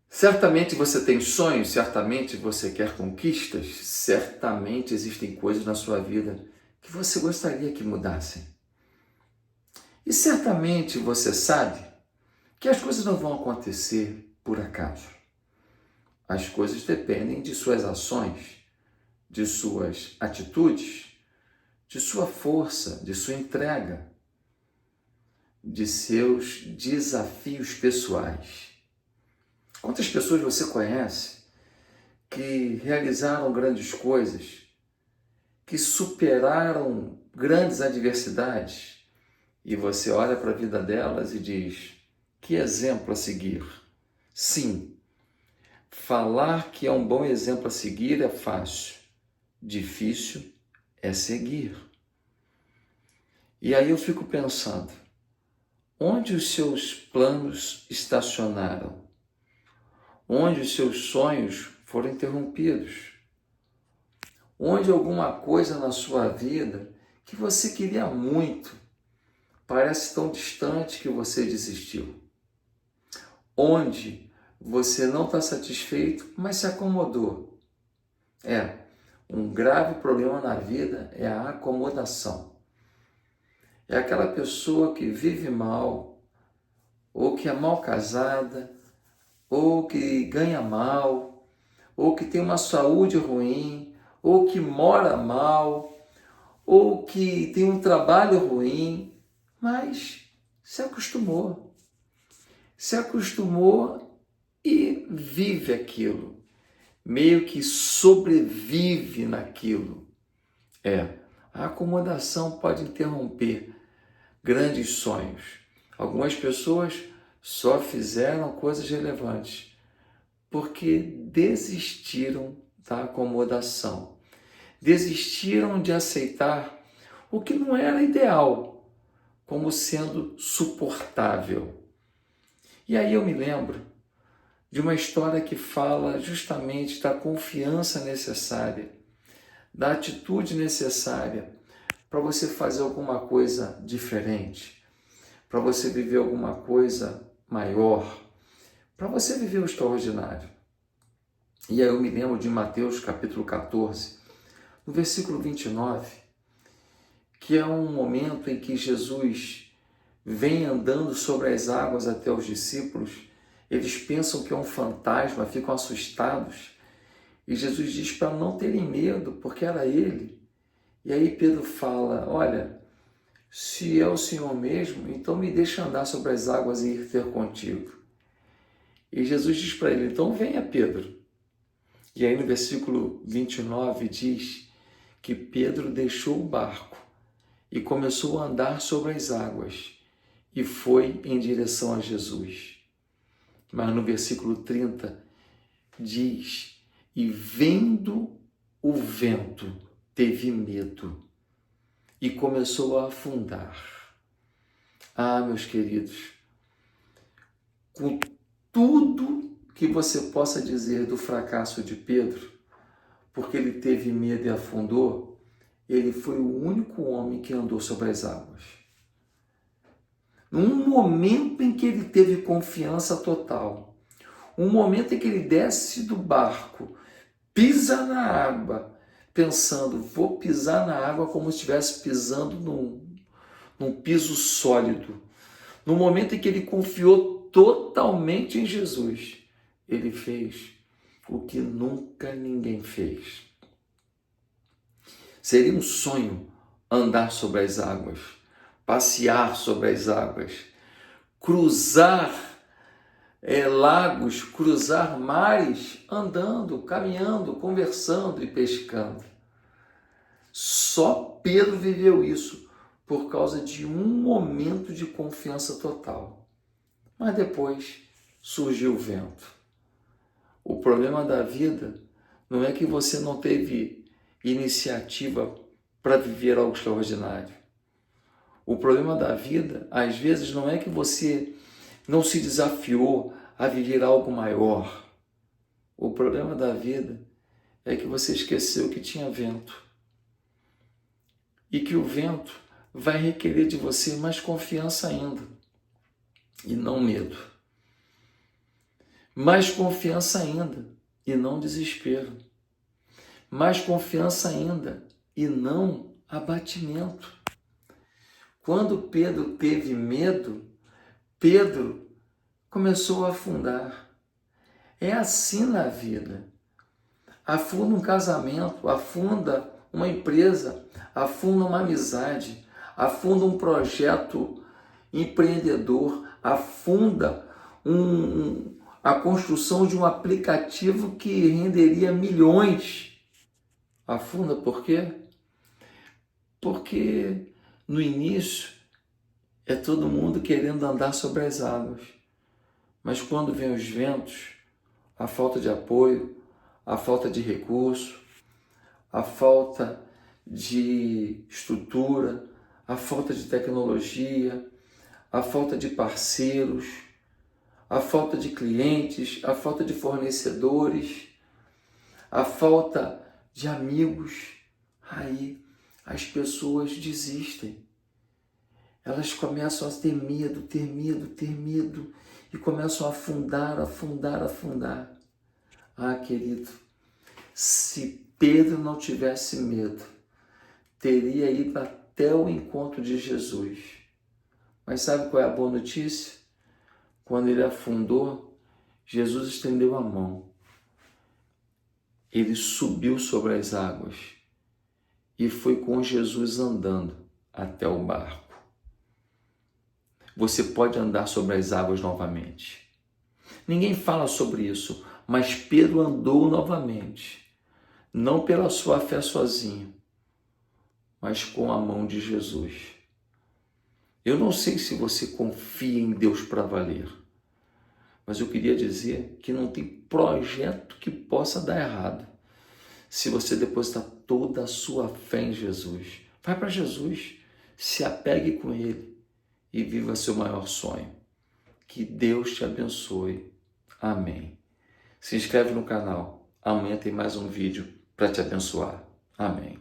Certamente você tem sonhos, certamente você quer conquistas, certamente existem coisas na sua vida que você gostaria que mudassem. E certamente você sabe que as coisas não vão acontecer por acaso. As coisas dependem de suas ações, de suas atitudes, de sua força, de sua entrega, de seus desafios pessoais. Quantas pessoas você conhece que realizaram grandes coisas, que superaram grandes adversidades e você olha para a vida delas e diz: que exemplo a seguir? Sim, falar que é um bom exemplo a seguir é fácil, difícil é seguir. E aí eu fico pensando, onde os seus planos estacionaram? Onde os seus sonhos foram interrompidos? Onde alguma coisa na sua vida que você queria muito parece tão distante que você desistiu? Onde você não está satisfeito, mas se acomodou? Um grave problema na vida é a acomodação. É aquela pessoa que vive mal, ou que é mal casada, ou que ganha mal, ou que tem uma saúde ruim, ou que mora mal, ou que tem um trabalho ruim, mas se acostumou. Se acostumou e vive aquilo, meio que sobrevive naquilo. A acomodação pode interromper grandes sonhos. Algumas pessoas só fizeram coisas relevantes porque desistiram da acomodação, desistiram de aceitar o que não era ideal como sendo suportável. E aí eu me lembro de uma história que fala justamente da confiança necessária, da atitude necessária para você fazer alguma coisa diferente, para você viver alguma coisa maior, para você viver o extraordinário. E aí eu me lembro de Mateus capítulo 14, no versículo 29, que é um momento em que Jesus vem andando sobre as águas até os discípulos. Eles pensam que é um fantasma, ficam assustados. E Jesus diz para não terem medo, porque era ele. E aí Pedro fala: olha, se é o Senhor mesmo, então me deixa andar sobre as águas e ir ter contigo. E Jesus diz para ele: então venha, Pedro. E aí no versículo 29 diz que Pedro deixou o barco e começou a andar sobre as águas e foi em direção a Jesus. Mas no versículo 30 diz: e vendo o vento, teve medo e começou a afundar. Meus queridos, com tudo que você possa dizer do fracasso de Pedro, porque ele teve medo e afundou, ele foi o único homem que andou sobre as águas. Num momento em que ele teve confiança total, um momento em que ele desce do barco, pisa na água, pensando: vou pisar na água como se estivesse pisando num piso sólido. No momento em que ele confiou totalmente em Jesus, ele fez o que nunca ninguém fez. Seria um sonho andar sobre as águas, passear sobre as águas, cruzar lagos, cruzar mares, andando, caminhando, conversando e pescando. Só Pedro viveu isso por causa de um momento de confiança total. Mas depois surgiu o vento. O problema da vida não é que você não teve iniciativa para viver algo extraordinário. O problema da vida, às vezes, não é que você não se desafiou a viver algo maior. O problema da vida é que você esqueceu que tinha vento. E que o vento vai requerer de você mais confiança ainda, e não medo. Mais confiança ainda, e não desespero. Mais confiança ainda, e não abatimento. Quando Pedro teve medo, Pedro começou a afundar. É assim na vida. Afunda um casamento, afunda uma empresa, afunda uma amizade, afunda um projeto empreendedor, afunda a construção de um aplicativo que renderia milhões. Afunda por quê? Porque no início é todo mundo querendo andar sobre as águas. Mas quando vem os ventos, a falta de apoio, a falta de recurso, a falta de estrutura, a falta de tecnologia, a falta de parceiros, a falta de clientes, a falta de fornecedores, a falta de amigos, aí as pessoas desistem. Elas começam a ter medo, e começam a afundar. Ah, querido, se Pedro não tivesse medo, teria ido até o encontro de Jesus. Mas sabe qual é a boa notícia? Quando ele afundou, Jesus estendeu a mão. Ele subiu sobre as águas e foi com Jesus andando até o barco. Você pode andar sobre as águas novamente. Ninguém fala sobre isso, mas Pedro andou novamente. Não pela sua fé sozinho, mas com a mão de Jesus. Eu não sei se você confia em Deus para valer, mas eu queria dizer que não tem projeto que possa dar errado se você depositar toda a sua fé em Jesus. Vai para Jesus, se apegue com Ele e viva seu maior sonho. Que Deus te abençoe. Amém. Se inscreve no canal. Amanhã tem mais um vídeo para te abençoar. Amém.